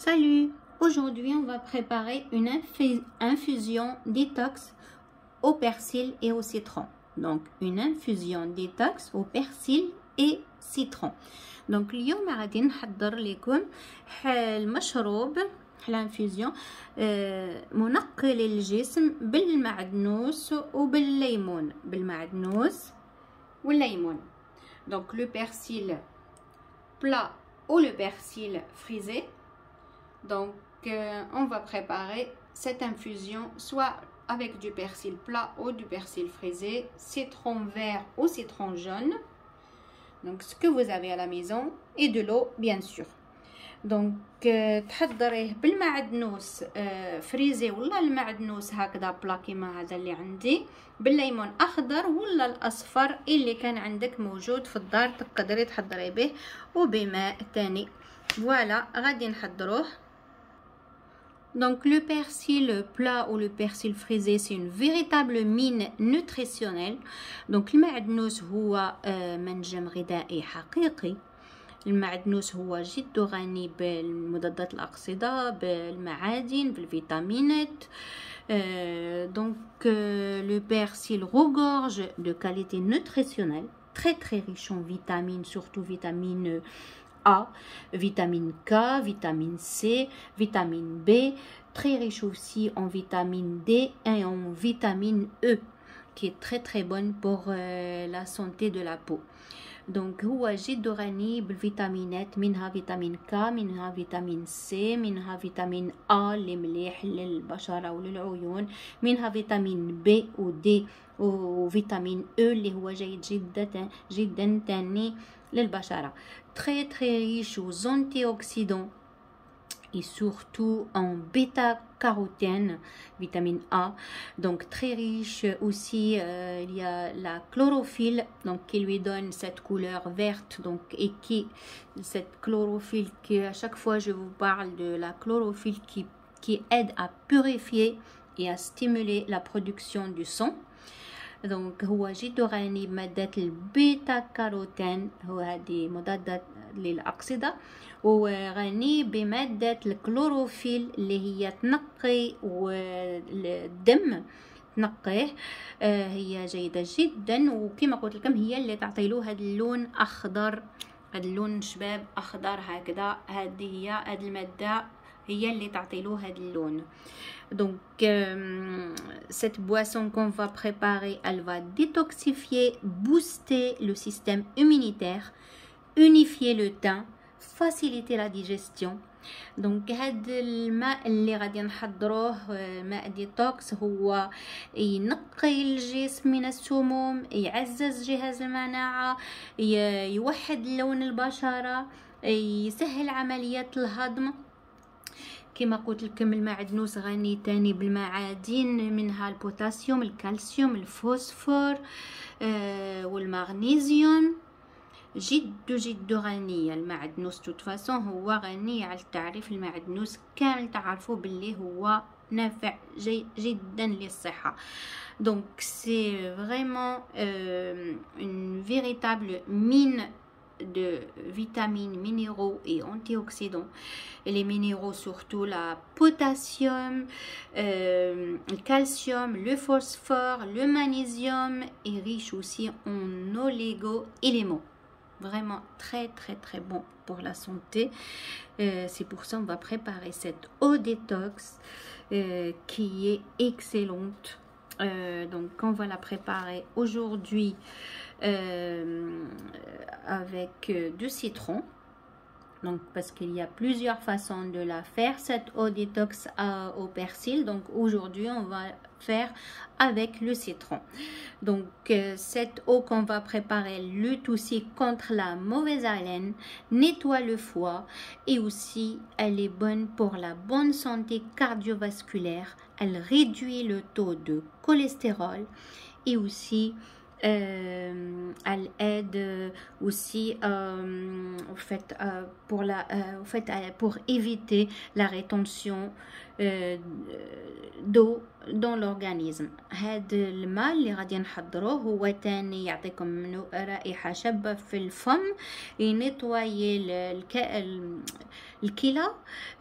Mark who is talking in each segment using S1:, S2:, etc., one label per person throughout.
S1: Salut! Aujourd'hui, on va préparer une infusion détox au persil et au citron. Donc, une infusion détox au persil et citron. Donc, اليوم غادي نحضر لكم المشروب الانفيزيون منقي للجسم بالمعدنوس وبالليمون والليمون. Donc, le persil plat ou le persil frisé. Donc, on va préparer cette infusion soit avec du persil plat ou du persil frisé, citron vert ou citron jaune. Donc, ce que vous avez à la maison et de l'eau, bien sûr. Donc, تحضريه بالمعدنوس فريزي ولا المعدنوس هكذا بلا كيما هذا اللي عندي بالليمون اخضر ولا الاصفر اللي كان عندك موجود في الدار تقدري تحضري به وبماء ثاني. فوالا غادي نحضروه. Donc le persil plat ou le persil frisé c'est une véritable mine nutritionnelle. Donc المعدنوس هو منجم غذائي حقيقي. المعدنوس هو جد غني بالمضادات الأكسدة بالمعادن بالفيتامينات. Donc le persil regorge de qualités nutritionnelles très riche en vitamines, surtout vitamine A, vitamine K, vitamine C, vitamine B, très riche aussi en vitamine D et en vitamine E qui est très bonne pour la santé de la peau. Donc هو جد غني بالفيتامينات منها فيتامين K منها فيتامين C منها فيتامين A اللي مليح للبشرة وللعيون منها فيتامين B و D وفيتامين E اللي هو جيد جدا تاني للبشرة. Très riche aux antioxydants et surtout en bêta-carotène, vitamine A. Donc très riche aussi, il y a la chlorophylle donc qui lui donne cette couleur verte. Donc et qui cette chlorophylle qui à chaque fois je vous parle de la chlorophylle qui aide à purifier et à stimuler la production du sang. Donc هو جد غني بمادة البيتا كاروتين وهذه مضادات للأكسدة وغني بمادة الكلوروفيل اللي هي تنقي والدم تنقيه. هي جيدة جدا وكما قلت لكم هي اللي تعطي له هذا اللون أخضر هذا اللون شباب أخضر هكذا. هذه المادة هي اللي تعطي له هذا اللون. Donc cette boisson qu'on va préparer, elle va détoxifier, booster le système immunitaire, unifier le teint, faciliter la digestion. Donc هذا الماء اللي غادي نحضروه ماء ديتوكس هو ينقي الجسم من السموم يعزز جهاز المناعة يوحد لون البشرة يسهل عمليات الهضم. كما قلت لكم المعدنوس غني تاني بالمعادن منها البوتاسيوم الكالسيوم الفوسفور والمغنيسيوم. جد غني المعدنوس توت فاسون هو غني على التعريف. المعدنوس كامل تعرفوا باللي هو نافع جدا للصحة. Donc c'est vraiment une véritable mine de vitamines, minéraux et antioxydants. Et les minéraux surtout la potassium, le calcium, le phosphore, le magnésium est riche aussi en oligo-éléments. Vraiment très bon pour la santé. C'est pour ça on va préparer cette eau détox qui est excellente. Donc on va la préparer aujourd'hui avec du citron. Donc parce qu'il y a plusieurs façons de la faire cette eau détox au persil. Donc aujourd'hui on va faire avec le citron. Donc cette eau qu'on va préparer lutte aussi contre la mauvaise haleine, nettoie le foie et aussi elle est bonne pour la bonne santé cardiovasculaire. Elle réduit le taux de cholestérol et aussi elle aide aussi pour éviter la rétention d'eau دون لورغانيزم. هاد الماء اللي غادي نحضروه هو تاني يعطيكم رائحه شابه في الفم، ينيطواي الكلى،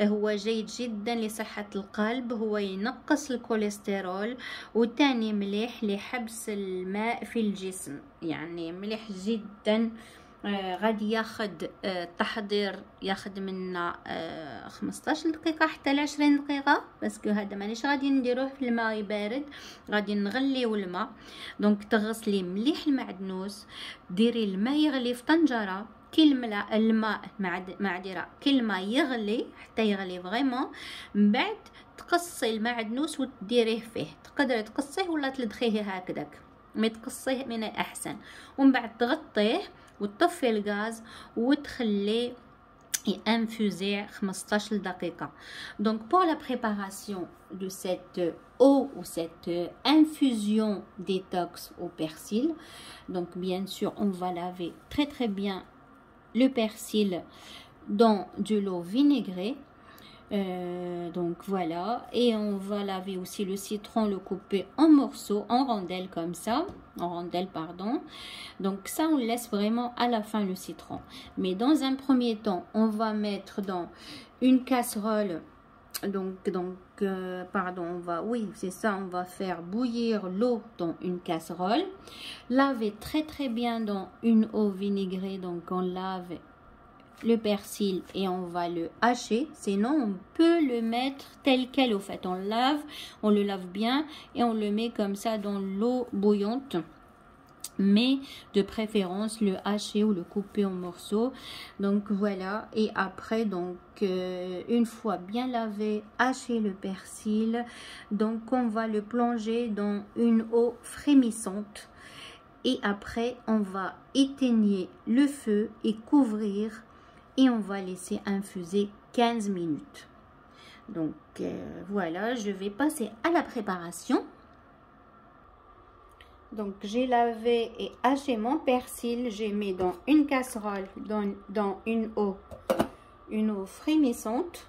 S1: هو جيد جدا لصحه القلب، هو ينقص الكوليسترول، وتاني مليح لحبس الماء في الجسم، يعني مليح جدا. غادي ياخد التحضير ياخد منا 15 دقيقه حتى ل 20 دقيقه، باسكو هذا مانيش غادي نديروه في الماء بارد، غادي نغليو الماء. دونك تغسلي مليح المعدنوس، ديري الماء يغلي في طنجره، كي الماء معديره كي الماء يغلي حتى يغلي فريمون، من بعد تقصي المعدنوس وتديريه فيه، تقدري تقصيه ولا تلدخيه هكذاك، مي تقصيه من الاحسن، ومن بعد تغطيه وتطفي الغاز وتخليه ينفوزي 15 دقيقة. Donc pour la préparation de cette eau ou cette infusion détox au persil, donc bien sûr on va laver très bien le persil dans de l'eau vinaigrée. Donc voilà, et on va laver aussi le citron, le couper en morceaux, en rondelles comme ça, en rondelles pardon. Donc ça on laisse vraiment à la fin le citron, mais dans un premier temps on va mettre dans une casserole, pardon, c'est ça, on va faire bouillir l'eau dans une casserole, laver très bien dans une eau vinaigrée. Donc on lave le persil et on va le hacher, sinon on peut le mettre tel quel. Au fait, on le lave bien et on le met comme ça dans l'eau bouillante, mais de préférence le hacher ou le couper en morceaux. Donc voilà, et après donc une fois bien lavé, haché le persil, donc on va le plonger dans une eau frémissante, et après on va éteindre le feu et couvrir, et on va laisser infuser 15 minutes. Donc voilà, je vais passer à la préparation. Donc j'ai lavé et haché mon persil, j'ai mis dans une casserole, dans une eau frémissante.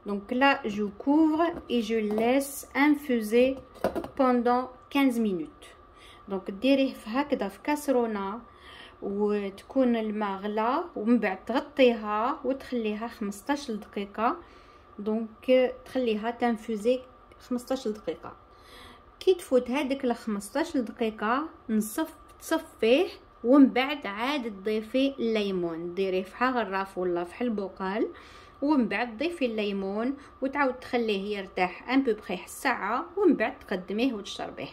S1: Donc là je couvre et je laisse infuser pendant 15 minutes. Donc ديريه هكذا في كاسرونه وتكون الماء غلا، ومن بعد تغطيها وتخليها 15 دقيقه. دونك تخليها تنفوزي 15 دقيقه. كي تفوت هذيك ال 15 دقيقه تصفيه، ومن بعد عاد تضيفي الليمون، ديريه في غراف ولا في البوقال، ومن بعد تضيفي الليمون وتعاود تخليه يرتاح ان بوبري ساعه، ومن بعد تقدميه وتشربيه.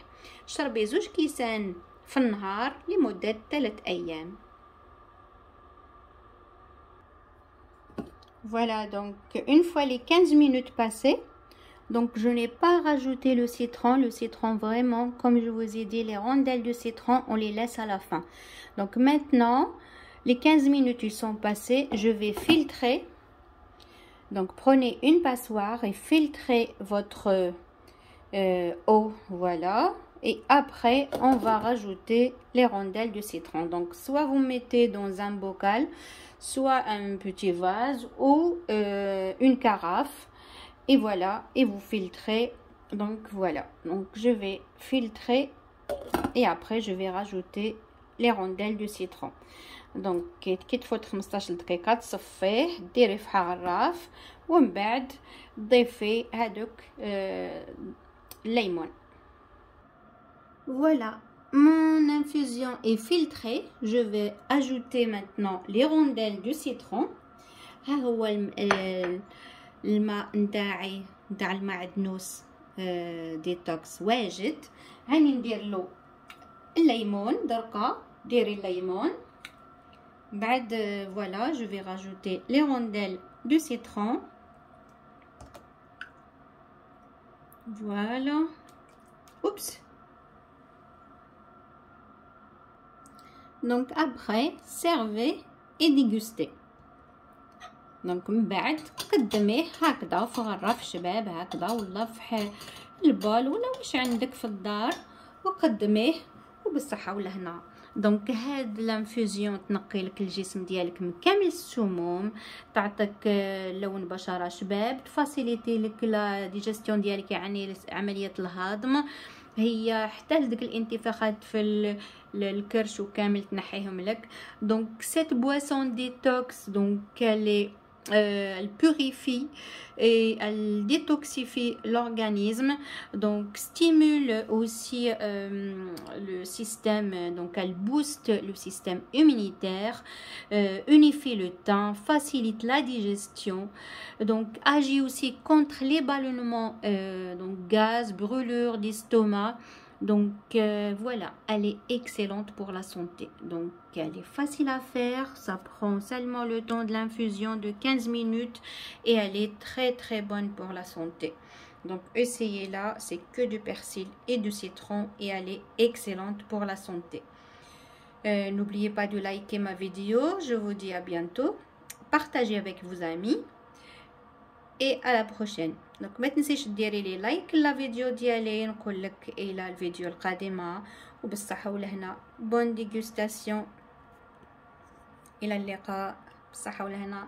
S1: شربي 2 كيسان في النهار لمدة 3 أيام. Voilà, donc une fois les 15 minutes passées, donc je n'ai pas rajouté le citron. Le citron, vraiment, comme je vous ai dit, les rondelles de citron, on les laisse à la fin. Donc maintenant, les 15 minutes ils sont passées, je vais filtrer. Donc prenez une passoire et filtrez votre eau, voilà. Et après on va rajouter les rondelles de citron. Donc soit vous mettez dans un bocal, soit un petit vase ou une carafe, et voilà, et vous filtrez. Donc voilà, donc je vais filtrer et après je vais rajouter les rondelles de citron. Donc كي تفوت 15 دقيقه تصفيه، ديري في غراف، ومن بعد ضيفي هذوك الليمون. Voilà, mon infusion est filtrée. Je vais ajouter maintenant les rondelles de citron. ها هو الماء نتاعي نتاع المعدنوس ديتوكس واجد. هاني ندير له الليمون درقه، ديري الليمون. بعد voilà, je vais rajouter les rondelles de citron. Voilà. Oups. Donc après servez et dégustez. دونك من بعد قدميه هكذا في غراف شباب هكذا، ولا في البال ولا واش عندك في الدار، وقدميه وبالصحه والهنا. دونك هاد لانفوزيون تنقي لك الجسم ديالك من كامل السموم، تعطيك لون بشره شباب، تفاسيليتي لك لا ديجيستيون ديالك، يعني عمليه الهضم. هي حتى لديك الانتفاخات في الكرش وكامل تنحيهم لك. دونك سيت بواسون ديتوكس دونك لي elle purifie et elle détoxifie l'organisme, donc stimule aussi le système, donc elle booste le système immunitaire, unifie le teint, facilite la digestion, donc agit aussi contre les ballonnements, donc gaz, brûlure d'estomac. Donc voilà, elle est excellente pour la santé. Donc elle est facile à faire, ça prend seulement le temps de l'infusion de 15 minutes et elle est très bonne pour la santé. Donc essayez-la, c'est que du persil et du citron et elle est excellente pour la santé. N'oubliez pas de liker ma vidéo, je vous dis à bientôt. Partagez avec vos amis. et à la prochaine. Donc ما تنسيش ديري لي لايك لا فيديو ديالي، نقول لك الى الفيديو القادمه وبالصحه والهنا. بون ديغوستاسيون، الى اللقاء بالصحه والهنا.